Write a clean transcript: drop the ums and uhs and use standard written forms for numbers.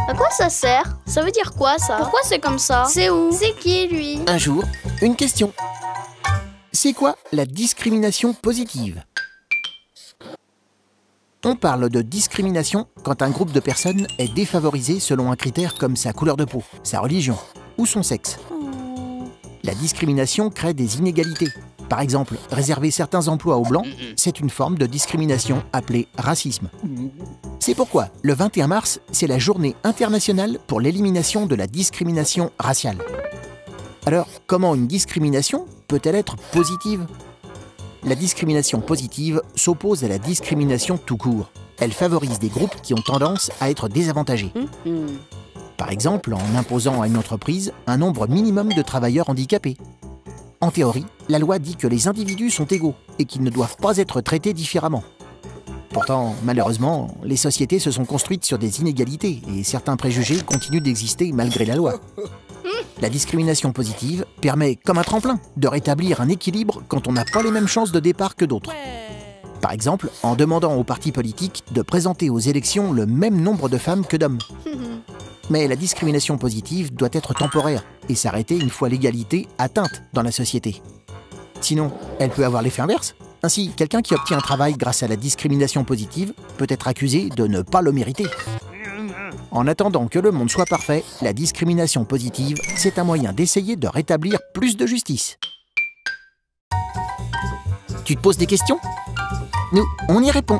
À quoi ça sert? Ça veut dire quoi ça? Pourquoi c'est comme ça? C'est où? C'est qui lui? Un jour, une question. C'est quoi la discrimination positive? On parle de discrimination quand un groupe de personnes est défavorisé selon un critère comme sa couleur de peau, sa religion ou son sexe. La discrimination crée des inégalités. Par exemple, réserver certains emplois aux blancs, c'est une forme de discrimination appelée racisme. C'est pourquoi le 21 mars, c'est la journée internationale pour l'élimination de la discrimination raciale. Alors, comment une discrimination peut-elle être positive? La discrimination positive s'oppose à la discrimination tout court. Elle favorise des groupes qui ont tendance à être désavantagés. Par exemple, en imposant à une entreprise un nombre minimum de travailleurs handicapés. En théorie, la loi dit que les individus sont égaux et qu'ils ne doivent pas être traités différemment. Pourtant, malheureusement, les sociétés se sont construites sur des inégalités et certains préjugés continuent d'exister malgré la loi. La discrimination positive permet, comme un tremplin, de rétablir un équilibre quand on n'a pas les mêmes chances de départ que d'autres. Par exemple, en demandant aux partis politiques de présenter aux élections le même nombre de femmes que d'hommes. Mais la discrimination positive doit être temporaire et s'arrêter une fois l'égalité atteinte dans la société. Sinon, elle peut avoir l'effet inverse. Ainsi, quelqu'un qui obtient un travail grâce à la discrimination positive peut être accusé de ne pas le mériter. En attendant que le monde soit parfait, la discrimination positive, c'est un moyen d'essayer de rétablir plus de justice. Tu te poses des questions? Nous, on y répond.